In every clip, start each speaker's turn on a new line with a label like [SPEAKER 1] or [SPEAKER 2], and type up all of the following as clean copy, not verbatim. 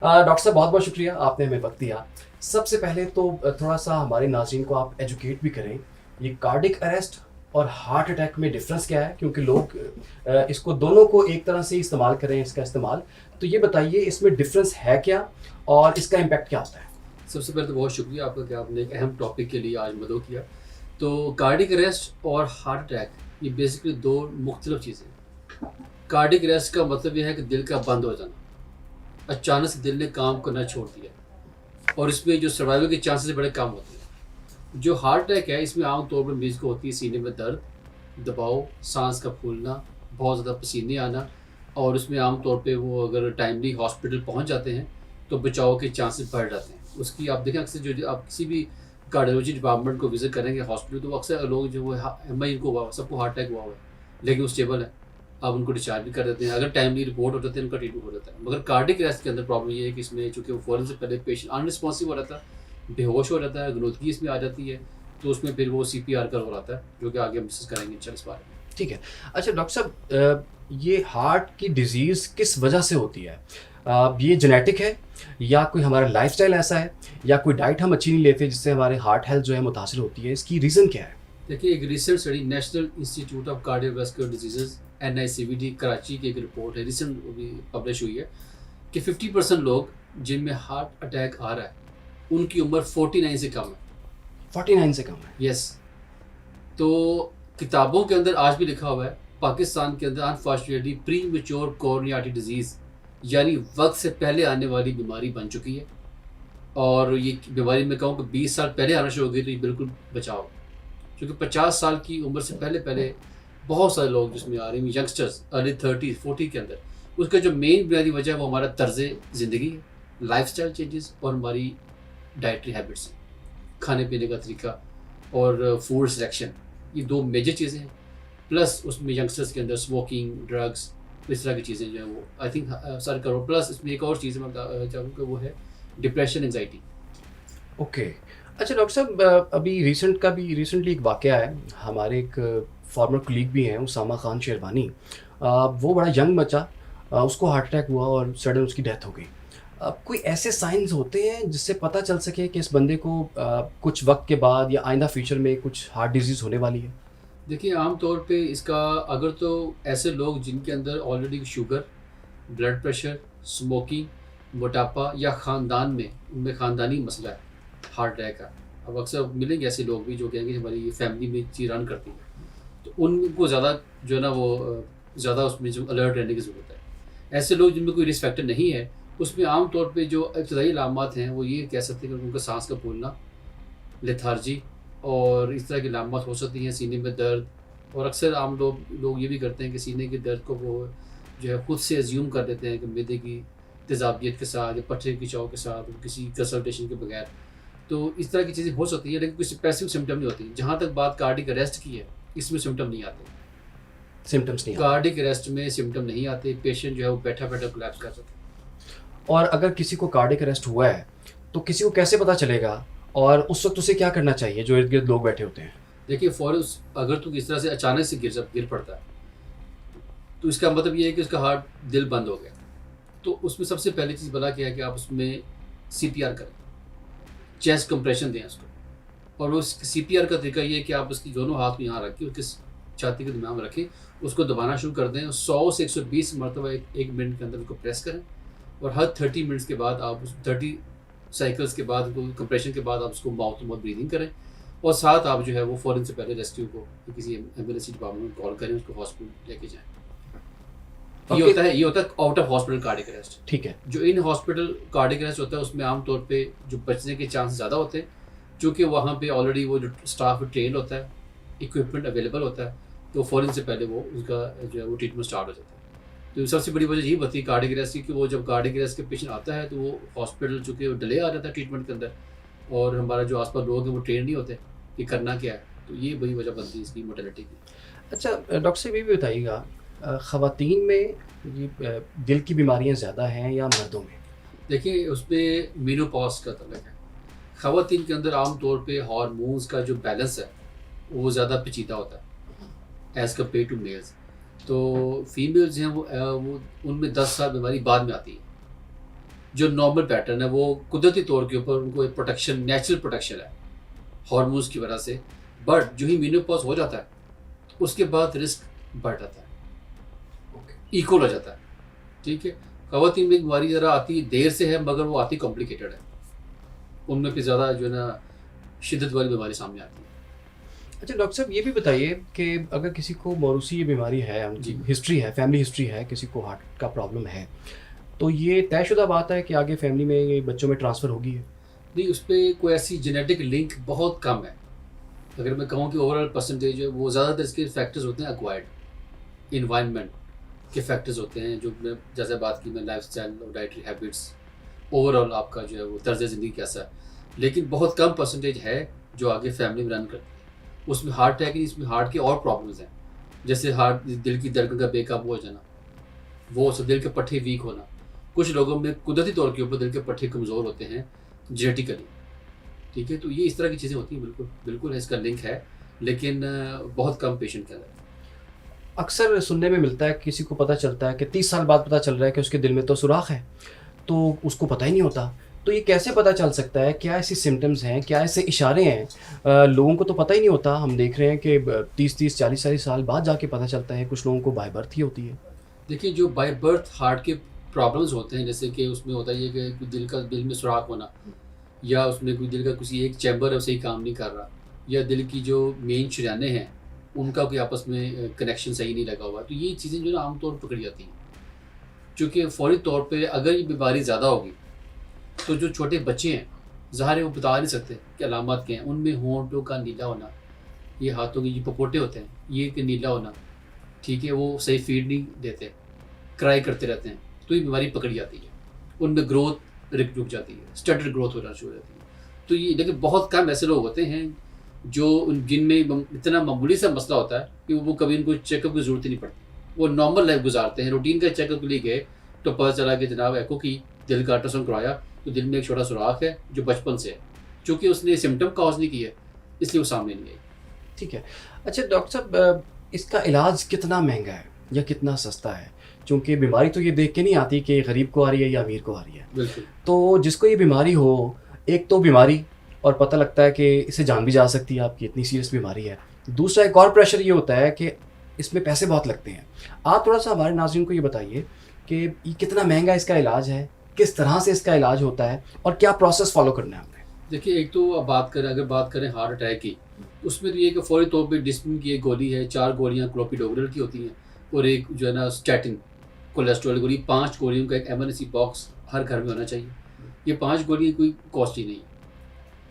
[SPEAKER 1] Doctor साहब बहुत बहुत शुक्रिया आपने हमें वक्त दिया। सबसे पहले तो थोड़ा सा हमारे नाज़रीन को आप एजुकेट भी करें, ये कार्डिक अरेस्ट और हार्ट अटैक में डिफरेंस क्या है? क्योंकि लोग इसको दोनों को एक तरह से इस्तेमाल करें इसका इस्तेमाल, तो ये बताइए इसमें डिफरेंस है क्या और इसका इम्पैक्ट क्या होता है?
[SPEAKER 2] सबसे पहले तो बहुत शुक्रिया आपका कि आपने एक अहम टॉपिक के लिए आज मदद किया। तो कार्डिक अरेस्ट और हार्ट अटैक ये बेसिकली दो मुख्तलिफ चीज़ें हैं। कार्डिक अरेस्ट का मतलब यह है कि दिल का बंद हो जाना, अचानक से दिल ने काम करना छोड़ दिया और इसमें जो सर्वाइवल के चांसेस बड़े कम होते हैं। जो हार्ट अटैक है इसमें आमतौर पर मरीज़ को होती है सीने में दर्द, दबाव, सांस का फूलना, बहुत ज़्यादा पसीने आना और उसमें आमतौर पे वो अगर टाइमली हॉस्पिटल पहुंच जाते हैं तो बचाव के चांसेस बढ़ जाते हैं। उसकी आप देखें अक्सर जो आप किसी भी कार्डियोलॉजी डिपार्टमेंट को विजिट करेंगे हॉस्पिटल, तो अक्सर लोग जो वो एम को हुआ सबको हार्ट अटैक हुआ है लेकिन वो स्टेबल है, आप उनको डिस्चार्ज भी कर देते हैं। अगर टाइमली रिपोर्ट हो जाती है उनका ट्रीटमेंट हो जाता है। मगर कार्डिक अरेस्ट के अंदर प्रॉब्लम ये है कि इसमें चूँकि वो फ़ौरन से पहले पेशेंट अनरिस्पॉन्सिव हो रहता है, बेहोश हो रहता है, गनुदगी इसमें आ जाती है, तो उसमें फिर वो CPR करवाता है, जो कि आगे हम डिस्कस करेंगे इंशाल्लाह इस बारे में।
[SPEAKER 1] ठीक है। अच्छा डॉक्टर साहब, ये हार्ट की डिज़ीज़ किस वजह से होती है? ये जेनेटिक है या कोई हमारा लाइफ़स्टाइल ऐसा है या कोई डाइट हम अच्छी नहीं लेते जिससे हमारे हार्ट हेल्थ जो है मुतासिर होती है? इसकी रीज़न क्या है?
[SPEAKER 2] देखिए, एक recent study national institute of cardiovascular diseases NICVD Karachi की एक रिपोर्ट है, रिसेंट अभी पब्लिश हुई है कि 50% लोग जिनमें हार्ट अटैक आ रहा है उनकी उम्र 49 से कम है।
[SPEAKER 1] 49 से कम है।
[SPEAKER 2] यस। तो किताबों के अंदर आज भी लिखा हुआ है पाकिस्तान के अंदर unfortunately pre mature coronary artery disease यानी वक्त से पहले आने वाली बीमारी बन चुकी है। और ये बीमारी मैं कहूँ कि 20 साल पहले आना शुरू हो गई तो ये बिल्कुल बचाओ, क्योंकि 50 साल की उम्र से पहले पहले बहुत सारे लोग जिसमें आ रहे हैं यंगस्टर्स अर्ली 30 40 के अंदर। उसका जो मेन बुनियादी वजह है वो हमारा तर्ज ज़िंदगी है, लाइफस्टाइल चेंजेस और हमारी डाइटरी हैबिट्स, खाने पीने का तरीका और फूड सिलेक्शन, ये दो मेजर चीज़ें हैं। प्लस उसमें यंगस्टर्स के अंदर स्मोकिंग, ड्रग्स, इस तरह की चीज़ें जो हैं वो आई थिंक सर करो। प्लस इसमें एक और चीज़ मैं चाहूँगा वो है डिप्रेशन, एंजाइटी।
[SPEAKER 1] ओके। अच्छा डॉक्टर साहब, अभी रिसेंटली एक वाक़या है, हमारे एक फॉर्मर कलीग भी हैं उसामा खान शेरवानी। वो बड़ा यंग बच्चा, उसको हार्ट अटैक हुआ और सडन उसकी डेथ हो गई। कोई ऐसे साइंस होते हैं जिससे पता चल सके कि इस बंदे को कुछ वक्त के बाद या आइंदा फ्यूचर में कुछ हार्ट डिजीज़ होने वाली है?
[SPEAKER 2] देखिए, आम तौर पे इसका अगर तो ऐसे लोग जिनके अंदर already sugar, blood pressure, smoking, मोटापा या ख़ानदान में उनमें ख़ानदानी मसला है हार्ट अटैक का। अब अक्सर मिलेंगे ऐसे लोग भी जो कहेंगे हमारी फैमिली में चीज़ रन करती है, तो उनको ज़्यादा जो है ना वो ज़्यादा उसमें जो अलर्ट रहने की ज़रूरत है। ऐसे लोग जिनमें कोई रिस्क फैक्टर नहीं है उसमें आम तौर पे जो इब्तदाई अलामात हैं वो ये कह सकते हैं कि उनका सांस का फूलना, लेथार्जी और इस तरह की अलामत हो सकती हैं, सीने में दर्द। और अक्सर आम लोग ये भी करते हैं कि सीने के दर्द को वो जो है खुद से अज्यूम कर देते हैं कि मैदे की तेज़ाबियत के साथ या पथरी की खिंचाव के साथ किसी कंसल्टेशन के बगैर। तो इस तरह की चीज़ें हो सकती हैं लेकिन कोई स्पेसिफिक सिम्टम नहीं होती। जहाँ तक बात कार्डिक अरेस्ट की है, इसमें सिम्टम नहीं आते।
[SPEAKER 1] सिम्पटम्स नहीं आते।
[SPEAKER 2] कार्डिक अरेस्ट में सिम्टम नहीं आते, पेशेंट जो है वो बैठा-बैठा कोलैप्स कर सकता है।
[SPEAKER 1] और अगर किसी को कार्डियक अरेस्ट हुआ है, तो किसी को कैसे पता चलेगा और उस वक़्त उसे क्या करना चाहिए जो इर्द-गिर्द लोग बैठे होते हैं?
[SPEAKER 2] देखिए, फ़ौरन अगर तो इस तरह से अचानक से गिर पड़ता है तो इसका मतलब ये है कि उसका दिल बंद हो गया। तो उसमें सबसे पहली चीज़ भला क्या है कि आप उसमें CPR करें, चेस्ट कंप्रेशन दें उसको। और वो CPR का तरीका ये है कि आप उसकी दोनों हाथ को यहाँ रख के उसके छाती के दरमियान में रखें, उसको दबाना शुरू कर दें। 100 से 120 मरतबा एक मिनट के अंदर उसको प्रेस करें और हर 30 मिनट्स के बाद आप 30 साइकिल्स के बाद कंप्रेशन के बाद आप उसको माउथ टू माउथ ब्रीदिंग करें। और साथ आप जो है वो फ़ौरन से पहले रेस्क्यू को किसी एमरजेंसी डिपार्टमेंट में कॉल करें, उसको हॉस्पिटल लेके जाएँ।
[SPEAKER 1] ओके।
[SPEAKER 2] ये होता है out of hospital cardiac arrest.
[SPEAKER 1] ठीक है।
[SPEAKER 2] जो इन हॉस्पिटल कार्डियक अरेस्ट होता है उसमें आमतौर पे जो बचने के चांस ज़्यादा होते हैं, क्योंकि वहाँ पे ऑलरेडी वो जो स्टाफ ट्रेंड होता है, इक्विपमेंट अवेलेबल होता है, तो फ़ौरन से पहले वो उसका जो है वो ट्रीटमेंट स्टार्ट हो जाता है। तो सबसे बड़ी वजह यही होती है कार्डियक अरेस्ट की कि वो जब कार्डियक अरेस्ट के पेशेंट आता है तो वो हॉस्पिटल चूँकि वो डिले आ जाता है ट्रीटमेंट के अंदर और हमारा जो आस-पास लोग हैं वो ट्रेन नहीं होते कि करना क्या है, तो ये बड़ी वजह बनती है इसकी मोर्टेलिटी की।
[SPEAKER 1] अच्छा डॉक्टर साहब, ये भी बताइएगा, ख़वातीन में ये दिल की बीमारियाँ ज़्यादा हैं या मर्दों में?
[SPEAKER 2] देखिए, उसमें मेनोपॉज़ का तलक है। ख़वातीन के अंदर आम तौर पे हार्मोन्स का जो बैलेंस है वो ज़्यादा पेचीदा होता है एज़ कम्पेयर टू मेल्स। तो फीमेल्स हैं वो उनमें 10 साल बीमारी बाद में आती है। जो नॉर्मल पैटर्न है वो कुदरती तौर के ऊपर उनको एक प्रोटेक्शन, नेचुरल प्रोटेक्शन है हार्मोन्स की वजह से। बट जो ही मेनोपॉज हो जाता है उसके बाद रिस्क बढ़ जाता है, इक्वल हो जाता है। ठीक है, खवातीन में बीमारी ज़रा आती देर से है मगर वो आती कॉम्प्लिकेटेड है, उनमें फिर ज़्यादा जो है ना शिद्दत वाली बीमारी सामने आती है।
[SPEAKER 1] अच्छा डॉक्टर साहब ये भी बताइए कि अगर किसी को मौरूसी ये बीमारी है,
[SPEAKER 2] जी।
[SPEAKER 1] हिस्ट्री है, फैमिली हिस्ट्री है, किसी को हार्ट का प्रॉब्लम है, तो ये तयशुदा बात है कि आगे फैमिली में ये बच्चों में ट्रांसफ़र होगी है?
[SPEAKER 2] नहीं, उस पर कोई ऐसी जेनेटिक लिंक बहुत कम है। अगर मैं कहूँ कि ओवरऑल परसेंटेज है वो ज़्यादातर इसके फैक्टर्स होते हैं एक्वायर्ड इन्वायरमेंट के फैक्टर्स होते हैं, जो मैं जैसे बात की मैं लाइफस्टाइल और डाइटरी हैबिट्स, ओवरऑल आपका जो है वो तर्ज ज़िंदगी कैसा है। लेकिन बहुत कम परसेंटेज है जो आगे फैमिली में रन करती है। उसमें हार्ट अटैक नहीं, इसमें हार्ट के और प्रॉब्लम्स हैं, जैसे हार्ट दिल की धड़कन का बेकाबू हो जाना, वो दिल के पट्टे वीक होना। कुछ लोगों में कुदरती तौर के ऊपर दिल के पट्टे कमज़ोर होते हैं जेनेटिकली। ठीक है, तो ये इस तरह की चीज़ें होती हैं, बिल्कुल बिल्कुल इसका लिंक है, लेकिन बहुत कम पेशेंट के अंदर।
[SPEAKER 1] अक्सर सुनने में मिलता है, किसी को पता चलता है कि 30 साल बाद पता चल रहा है कि उसके दिल में तो सुराख है, तो उसको पता ही नहीं होता। तो ये कैसे पता चल सकता है? क्या ऐसी सिम्पटम्स हैं, क्या ऐसे इशारे हैं? लोगों को तो पता ही नहीं होता। हम देख रहे हैं कि 30-30, 40-40 साल बाद जाके पता चलता है, कुछ लोगों को बाय बर्थ ही होती है।
[SPEAKER 2] देखिए, जो बाय बर्थ हार्ट के प्रॉब्लम्स होते हैं, जैसे कि उसमें होता है ये कि दिल में सुराख होना, या उसमें कोई दिल का किसी एक चैम्बर है वो सही काम नहीं कर रहा, या दिल की जो मेन शरीयाने हैं उनका कोई आपस में कनेक्शन सही नहीं लगा हुआ, तो ये चीज़ें जो है ना आमतौर पर पकड़ी जाती हैं। क्योंकि फौरी तौर पे अगर ये बीमारी ज़्यादा होगी तो जो छोटे बच्चे हैं ज़ाहिर है वो बता नहीं सकते कि अलामत क्या हैं। उनमें होंठों का नीला होना, ये हाथों के ये पपोटे होते हैं ये कि नीला होना, ठीक है, वो सही फीड नहीं देते, क्राई करते रहते हैं, तो ये बीमारी पकड़ी जाती है। उनमें ग्रोथ रुक जाती है, स्टटेड ग्रोथ होना शुरू हो जाती है। तो ये लेकिन बहुत कम ऐसे लोग होते हैं जो जिनमें इतना मामूली सा मसला होता है कि वो कभी उनको चेकअप की ज़रूरत ही नहीं पड़ती, वो नॉर्मल लाइफ गुजारते हैं। रूटीन का चेकअप के लिए गए तो पता चला कि जनाब एको की दिल का अल्ट्रासाउंड करवाया तो दिल में एक छोटा सुराख है जो बचपन से है, चूँकि उसने सिम्टम कॉज नहीं किया इसलिए वो सामने नहीं आई।
[SPEAKER 1] ठीक है। अच्छा डॉक्टर साहब, इसका इलाज कितना महँगा है या कितना सस्ता है? चूँकि बीमारी तो ये देख के नहीं आती कि गरीब को आ रही है या अमीर को आ रही है।
[SPEAKER 2] बिल्कुल।
[SPEAKER 1] तो जिसको ये बीमारी हो, एक तो बीमारी और पता लगता है कि इससे जान भी जा सकती है आपकी, इतनी सीरियस बीमारी है। दूसरा एक और प्रेशर ये होता है कि इसमें पैसे बहुत लगते हैं। आप थोड़ा-सा हमारे नाज़रीन को ये बताइए कि ये कितना महँगा इसका इलाज है? किस तरह से इसका इलाज होता है और क्या प्रोसेस फ़ॉलो करना है हमने?
[SPEAKER 2] देखिए, एक तो अब अगर बात करें हार्ट अटैक की, उसमें तो ये कि फौरी तौर पे डिस्पिन की एक गोली है, 4 गोलियाँ क्लोपिडोग्रेल की होती हैं और एक जो है ना स्टैटिन कोलेस्ट्रॉल गोली, 5 गोलियों का एक एमरजेंसी बॉक्स हर घर में होना चाहिए। ये 5 गोली कोई कॉस्टली नहीं है,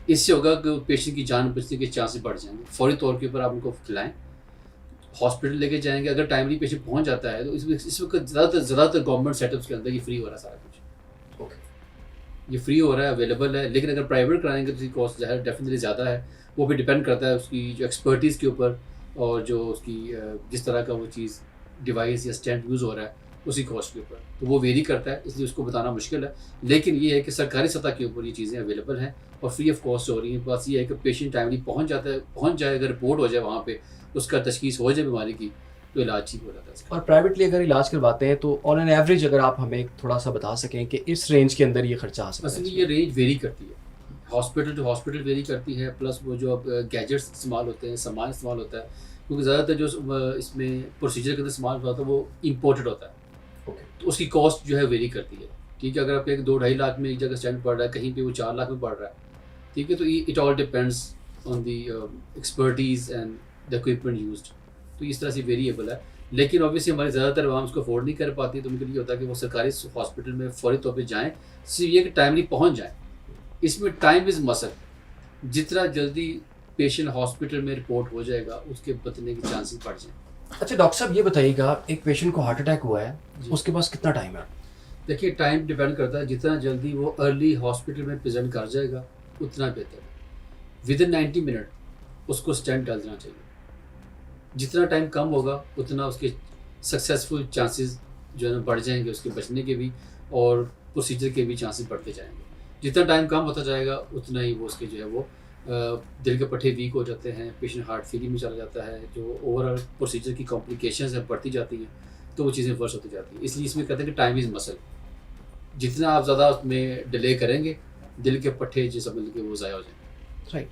[SPEAKER 2] इससे होगा कि पेशेंट की जान बचने के चांसेस बढ़ जाएंगे। फौरी तौर के ऊपर आप उनको खिलाएं, हॉस्पिटल लेके जाएंगे, अगर टाइमली पेशेंट पहुंच जाता है तो इस वक्त ज़्यादातर गवर्नमेंट सेटअप्स के अंदर ये फ्री हो रहा है सारा कुछ। ये फ्री हो रहा है, अवेलेबल है, लेकिन अगर प्राइवेट कराएंगे तो उसकी कॉस्ट डेफिनेटली ज़्यादा है। वो भी डिपेंड करता है उसकी जो एक्सपर्टीज़ के ऊपर और जो उसकी जिस तरह का वो चीज़ डिवाइस या स्टैंड यूज़ हो रहा है उसी कॉस्ट के ऊपर, तो वो वेरी करता है, इसलिए उसको बताना मुश्किल है। लेकिन ये है कि सरकारी सतह के ऊपर ये चीज़ें अवेलेबल हैं और फ्री ऑफ कॉस्ट हो रही हैं। बस ये है कि पेशेंट टाइमली पहुँच जाए, अगर रिपोर्ट हो जाए वहाँ पे, उसका तशखीस हो जाए बीमारी की, तो इलाज ठीक हो जाता है इसका।
[SPEAKER 1] और प्राइवेटली अगर इलाज करवाते हैं तो ऑन एन एवरेज अगर आप हमें थोड़ा-सा बता सकें कि इस रेंज के अंदर ये खर्चा आ सकता है?
[SPEAKER 2] असल में ये रेंज वेरी करती है, हॉस्पिटल टू हॉस्पिटल वेरी करती है, प्लस वो जो अब गैजेट्स इस्तेमाल होते हैं, सामान इस्तेमाल होता है, क्योंकि ज़्यादातर जो इसमें प्रोसीजर के अंदर इस्तेमाल होता है वो इम्पोर्टेड होता है, तो उसकी कॉस्ट जो है वेरी करती है। ठीक है, अगर आप एक 2-2.5 लाख में एक जगह स्टैंड पड़ रहा है, कहीं पे वो 4 लाख में पड़ रहा है, ठीक है, तो it all depends on the expertise and the equipment used, तो इस तरह से वेरिएबल है। लेकिन ऑब्वियसली हमारी ज़्यादातर आवाम उसको अफोर्ड नहीं कर पाती, तो उनके लिए होता है कि वो सरकारी हॉस्पिटल में फौरी तौर पे जाएँ, सिर्फ ये कि टाइमली पहुँच जाएँ। इसमें टाइम इज़ मसल, जितना जल्दी पेशेंट हॉस्पिटल में रिपोर्ट हो जाएगा उसके बचने के चांसेस बढ़ जाएँ।
[SPEAKER 1] अच्छा डॉक्टर साहब ये बताइएगा, एक पेशेंट को हार्ट अटैक हुआ है,
[SPEAKER 2] जी।
[SPEAKER 1] उसके पास कितना टाइम है?
[SPEAKER 2] देखिए, टाइम डिपेंड करता है, जितना जल्दी वो अर्ली हॉस्पिटल में प्रेजेंट कर जाएगा उतना बेहतर है। विदिन 90 मिनट उसको स्टेंट डाल देना चाहिए। जितना टाइम कम होगा उतना उसके सक्सेसफुल चांसेस जो है ना बढ़ जाएंगे, उसके बचने के भी और प्रोसीजर के भी चांसेस बढ़ते जाएंगे। जितना टाइम कम होता जाएगा उतना ही वो उसके जो है वो दिल के पट्टे वीक हो जाते हैं, पेशेंट हार्ट फेलियर में चला जाता है, जो ओवरऑल प्रोसीजर की कॉम्प्लिकेशंस हैं बढ़ती जाती हैं, तो वो चीज़ें वर्स होती जाती हैं। इसलिए इसमें कहते हैं कि टाइम इज़ मसल, जितना आप ज़्यादा उसमें डिले करेंगे, दिल के पट्टे जो समझ के वो ज़ाया हो जाएंगे।
[SPEAKER 1] राइट।